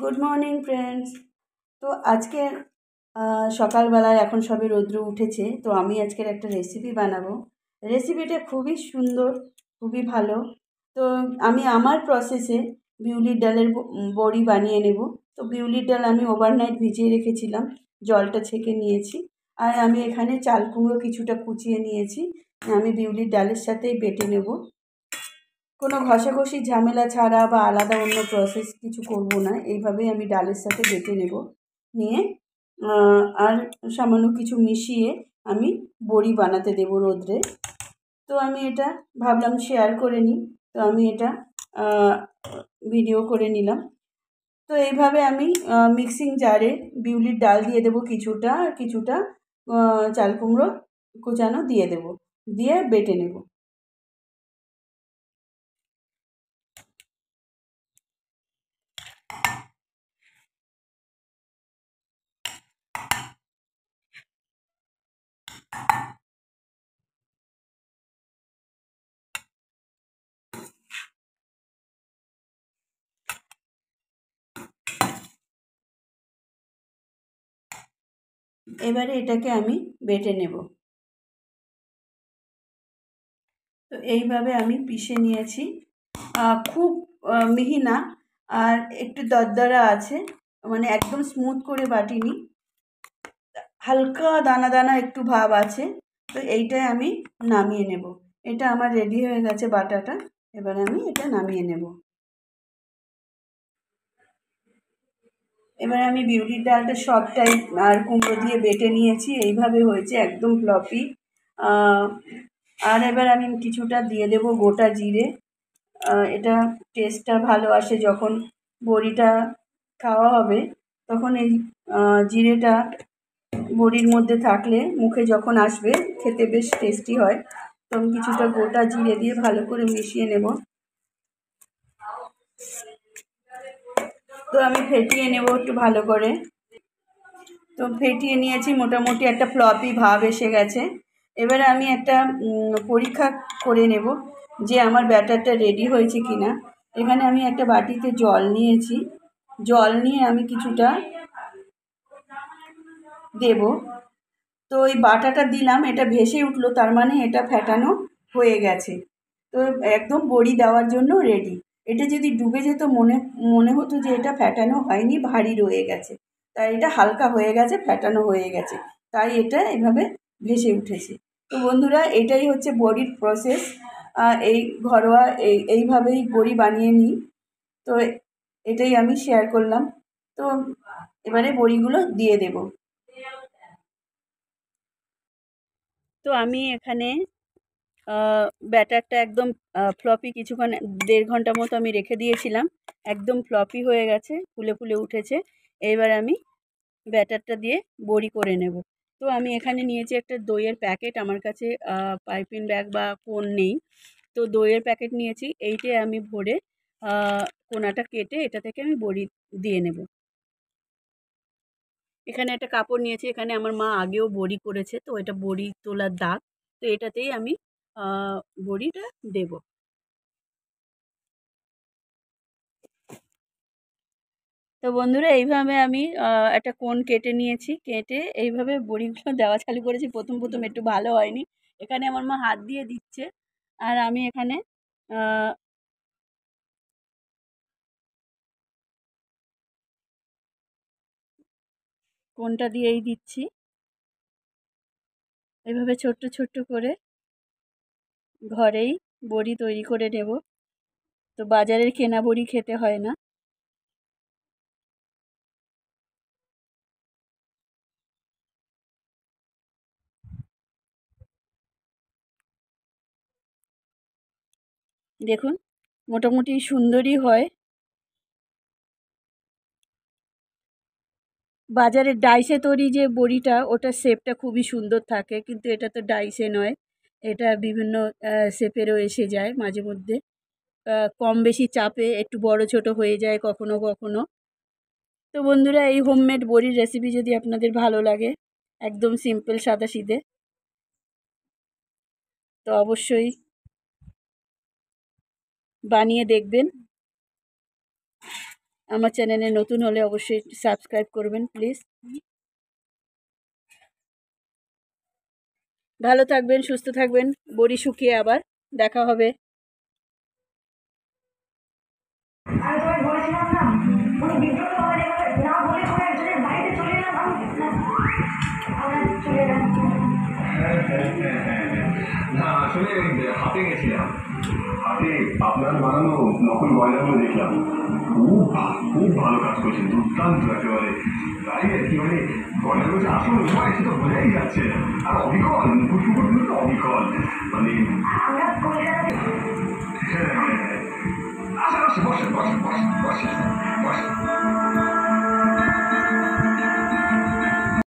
Good morning friends. তো আজকে সকালবেলায় এখন সবে রৌদ্র উঠেছে, তো আমি আজকের একটা রেসিপি বানাবো। রেসিপিটা খুবই সুন্দর, খুবই ভালো। তো আমি আমার প্রসেসে বিউলির ডালের বড়ি বানিয়ে নেব। তো বিউলির ডাল আমি ওভারনাইট ভিজিয়ে রেখেছিলাম, জলটা ছেঁকে নিয়েছি। আর আমি এখানে চাল কুমড়ো কিছুটা কুচিয়ে নিয়েছি, আমি বিউলির ডালের সাথেই বেটে নেব। কোনো ঘষাঘষি ঝামেলা ছাড়া বা আলাদা অন্য প্রসেস কিছু করব না, এইভাবেই আমি ডালের সাথে বেটে নেব। নিয়ে আর সামান্য কিছু মিশিয়ে আমি বড়ি বানাতে দেব রোদ্রে। তো আমি এটা ভাবলাম শেয়ার করে নিই, তো আমি এটা ভিডিও করে নিলাম। তো এইভাবে আমি মিক্সিং জারে বিউলির ডাল দিয়ে দেবো কিছুটা, আর কিছুটা চাল কুমড়ো কুচানো দিয়ে দেব, দিয়ে বেটে নেব। এবারে এটাকে আমি বেটে নেব। তো এইভাবে আমি পিষে নিয়েছি, খুব মিহি না, আর একটু দরদরা আছে, মানে একদম স্মুথ করে বাটিনি, হালকা দানা দানা একটু ভাব আছে। তো এইটাই আমি নামিয়ে নেব। এটা আমার রেডি হয়ে গেছে বাটাটা, এবার আমি এটা নামিয়ে নেব। এবার আমি বিউলির ডালটা সবটাই আর কুমড়ো দিয়ে বেটে নিয়েছি, এইভাবে হয়েছে একদম ফ্লপি। আর এবার আমি কিছুটা দিয়ে দেব গোটা জিরে। এটা টেস্টটা ভালো আসে যখন বড়িটা খাওয়া হবে, তখন এই জিরেটা বড়ির মধ্যে থাকলে মুখে যখন আসবে খেতে বেশ টেস্টি হয়। তো আমি কিছুটা গোটা জিরে দিয়ে ভালো করে মিশিয়ে নেব। তো আমি ফেটিয়ে নেব একটু ভালো করে। তো ফেটিয়ে নিয়েছি, মোটামুটি একটা ফ্লপি ভাব এসে গেছে। এবারে আমি একটা পরীক্ষা করে নেব যে আমার ব্যাটারটা রেডি হয়েছে কি না। এখানে আমি একটা বাটিতে জল নিয়েছি, জল নিয়ে আমি কিছুটা দেব। তো এই বাটাটা দিলাম, এটা ভেসে উঠলো, তার মানে এটা ফেটানো হয়ে গেছে। তো একদম বড়ি দেওয়ার জন্য রেডি। এটা যদি ডুবে যেত মনে মনে হতো যে এটা ফেটানো হয়নি, ভারী রয়ে গেছে। তাই এটা হালকা হয়ে গেছে, ফেটানো হয়ে গেছে, তাই এটা এভাবে ভেসে উঠেছে। তো বন্ধুরা, এটাই হচ্ছে বড়ির প্রসেস। এই ঘরোয়া এইভাবেই বড়ি বানিয়ে নিই। তো এটাই আমি শেয়ার করলাম। তো এবারে বড়িগুলো দিয়ে দেব। তো আমি এখানে ব্যাটারটা একদম ফ্লপি, কিছুক্ষণ 1.5 ঘন্টা মতো আমি রেখে দিয়েছিলাম, একদম ফ্লপি হয়ে গেছে, ফুলে ফুলে উঠেছে। এবার আমি ব্যাটারটা দিয়ে বড়ি করে নেব। তো আমি এখানে নিয়েছি একটা দইয়ের প্যাকেট, আমার কাছে পাইপিং ব্যাগ বা কোন নেই, তো দইয়ের প্যাকেট নিয়েছি। এইটাই আমি ভরে কোনাটা কেটে এটা থেকে আমি বড়ি দিয়ে নেব। এখানে একটা কাপড় নিয়েছি, এখানে আমার মা আগেও বড়ি করেছে, তো এটা বড়ি তোলার দাগ। তো এটাতেই আমি বড়িটা দেব। তো বন্ধুরা, এইভাবে আমি একটা কোণ কেটে নিয়েছি, কেটে এইভাবে বড়িগুলো দেওয়া চালু করেছি। প্রথম প্রথম একটু ভালো হয়নি, এখানে আমার মা হাত দিয়ে দিচ্ছে, আর আমি এখানে কোণটা দিয়েই দিচ্ছি। এইভাবে ছোট্ট ছোট্ট করে ঘরেই বড়ি তৈরি করে নেব। তো বাজারের কেনা বড়ি খেতে হয় না। দেখুন, মোটামুটি সুন্দরই হয়। বাজারের ডাইসে তৈরি যে বড়িটা, ওটার শেপটা খুবই সুন্দর থাকে, কিন্তু এটা তো ডাইসে নয়, এটা বিভিন্ন শেপেরও এসে যায় মাঝে মধ্যে। কম বেশি চাপে একটু বড় ছোট হয়ে যায় কখনো কখনো। তো বন্ধুরা, এই হোমমেড বড়ির রেসিপি যদি আপনাদের ভালো লাগে, একদম সিম্পল সাদাসিধে, তো অবশ্যই বানিয়ে দেখবেন। আমার চ্যানেলে নতুন হলে অবশ্যই সাবস্ক্রাইব করবেন প্লিজ। ভালো থাকবেন, সুস্থ থাকবেন। বড়ি শুকিয়ে আবার দেখা হবে। না আসলে হাতে গেছিলাম, হাতে আপনার বানানো নকল গয়নাগুলো দেখলাম, খুব ভালো কাজ করছেন, দুর্দান্ত একেবারে। তাই আর কি মানে গয়নাগুলো যে আসল নয় সেটা বোঝাই যাচ্ছে। আর অবিকল মুকুটগুলো তো অবিকল মানে হ্যাঁ, আচ্ছা বসে বসে বসে বসে বসে বসে